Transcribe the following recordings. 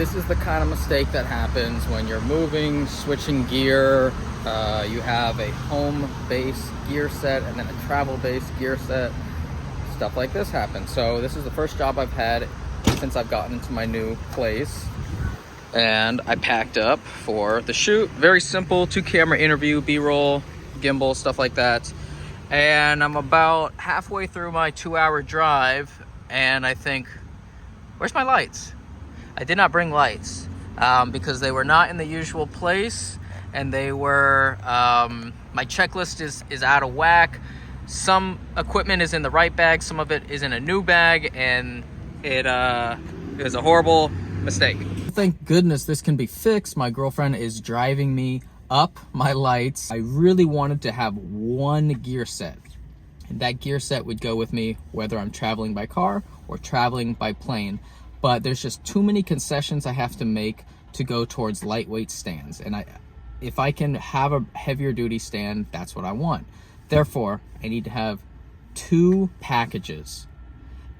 This is the kind of mistake that happens when you're moving, switching gear. You have a home-based gear set and then a travel-based gear set. Stuff like this happens. So this is the first job I've had since I've gotten into my new place. And I packed up for the shoot. Very simple 2-camera interview, B-roll, gimbal, stuff like that. And I'm about halfway through my 2-hour drive and I think, where's my lights? I did not bring lights because they were not in the usual place, and they were, my checklist is out of whack. Some equipment is in the right bag, some of it is in a new bag, and it was a horrible mistake. Thank goodness this can be fixed. My girlfriend is driving me up my lights. I really wanted to have one gear set, and that gear set would go with me whether I'm traveling by car or traveling by plane. But there's just too many concessions I have to make to go towards lightweight stands. And if I can have a heavier duty stand, that's what I want. Therefore, I need to have 2 packages.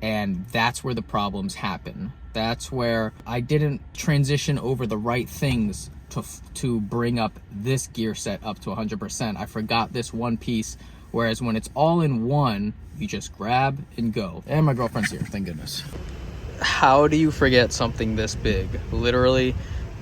And that's where the problems happen. That's where I didn't transition over the right things to bring up this gear set up to 100%. I forgot this one piece, whereas when it's all in one, you just grab and go. And my girlfriend's here, thank goodness. How do you forget something this big? Literally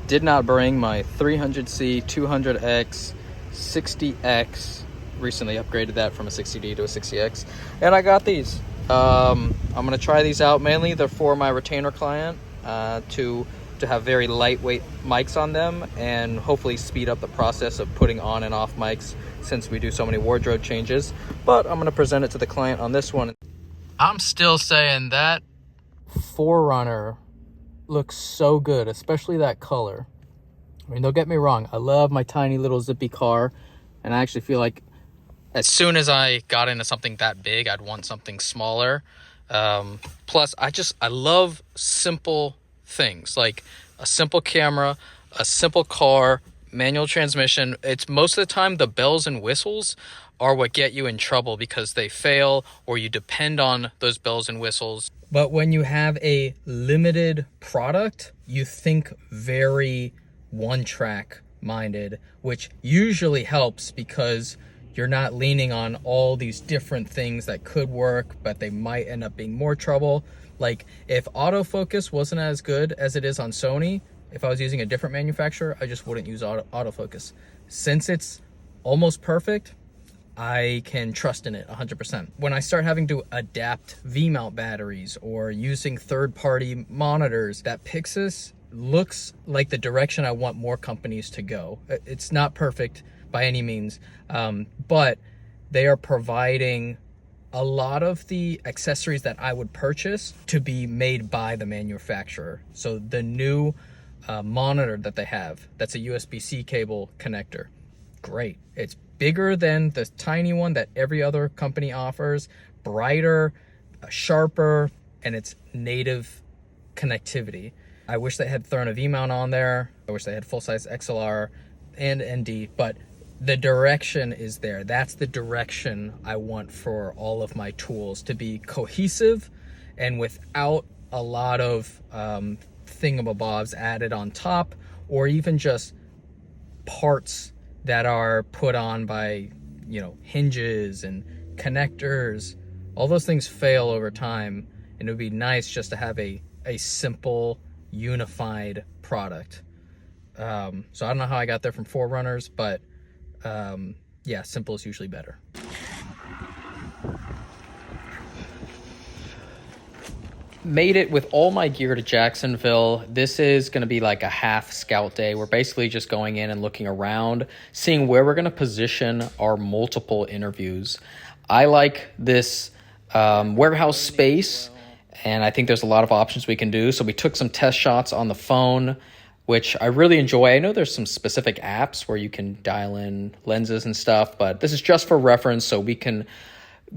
did not bring my 300C, 200X, 60X. Recently upgraded that from a 60D to a 60X. And I got these. I'm gonna try these out. Mainly they're for my retainer client to have very lightweight mics on them and hopefully speed up the process of putting on and off mics since we do so many wardrobe changes. But I'm gonna present it to the client on this one. I'm still saying that 4Runner looks so good, especially that color. I mean, don't get me wrong, I love my tiny little zippy car, and I actually feel like as soon as I got into something that big, I'd want something smaller. Plus, I love simple things, like a simple camera, a simple car, manual transmission. It's most of the time the bells and whistles are what get you in trouble because they fail or you depend on those bells and whistles. But when you have a limited product, you think very one-track minded, which usually helps because you're not leaning on all these different things that could work, but they might end up being more trouble. Like if autofocus wasn't as good as it is on Sony, if I was using a different manufacturer, I just wouldn't use autofocus. Since it's almost perfect, I can trust in it 100%. When I start having to adapt V-mount batteries or using third-party monitors, that Pixis looks like the direction I want more companies to go. It's not perfect by any means, but they are providing a lot of the accessories that I would purchase to be made by the manufacturer. So the new monitor that they have, that's a USB-C cable connector, great. It's bigger than the tiny one that every other company offers, brighter, sharper, and it's native connectivity. I wish they had thrown a V-mount on there. I wish they had full-size XLR and ND, but the direction is there. That's the direction I want for all of my tools, to be cohesive and without a lot of thingamabobs added on top, or even just parts that are put on by, you know, hinges and connectors. All those things fail over time, and it would be nice just to have a simple, unified product. So I don't know how I got there from 4Runners, but yeah, simple is usually better. Made it with all my gear to Jacksonville. This is going to be like a half scout day. We're basically just going in and looking around, seeing where we're going to position our multiple interviews. I like this warehouse space, and I think there's a lot of options we can do. So we took some test shots on the phone, which I really enjoy. I know there's some specific apps where you can dial in lenses and stuff, but this is just for reference so we can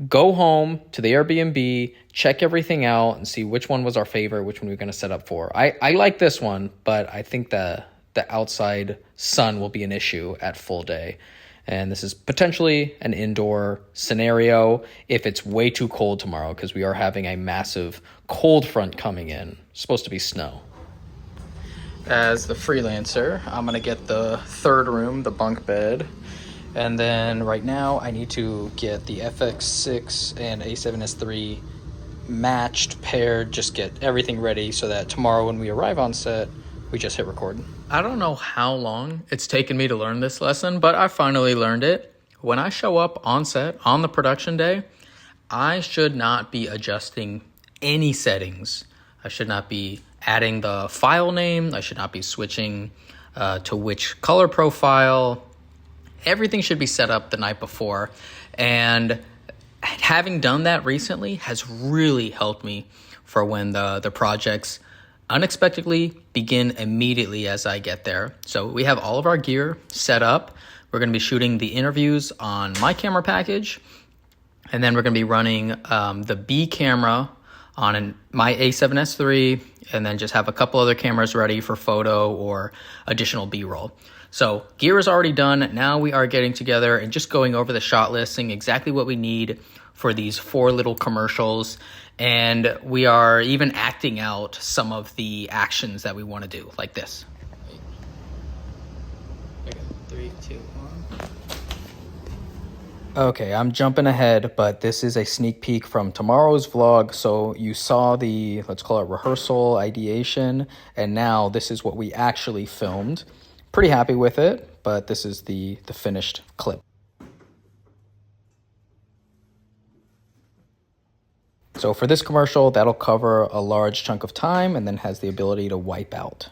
go home to the Airbnb, check everything out, and see which one was our favorite, which one we're going to set up for. I like this one, but I think the outside sun will be an issue at full day. And this is potentially an indoor scenario if it's way too cold tomorrow, because we are having a massive cold front coming in. It's supposed to be snow. as the freelancer, I'm gonna get the third room, the bunk bed. And then right now I need to get the FX6 and A7S3 matched, paired, just get everything ready so that tomorrow when we arrive on set, we just hit record. I don't know how long it's taken me to learn this lesson, but I finally learned it. When I show up on set on the production day, I should not be adjusting any settings. I should not be adding the file name. I should not be switching to which color profile. Everything should be set up the night before. And having done that recently has really helped me for when the projects unexpectedly begin immediately as I get there. So we have all of our gear set up. We're going to be shooting the interviews on my camera package. And then we're going to be running the B camera on my A7S III, and then just have a couple other cameras ready for photo or additional B-roll. So gear is already done. Now we are getting together and just going over the shot list, seeing exactly what we need for these 4 little commercials. And we are even acting out some of the actions that we want to do, like this. Okay, 3, 2, 1. Okay, I'm jumping ahead, but this is a sneak peek from tomorrow's vlog. So you saw the, let's call it rehearsal, ideation, and now this is what we actually filmed. Pretty happy with it, but this is the finished clip. So for this commercial, that'll cover a large chunk of time and then has the ability to wipe out.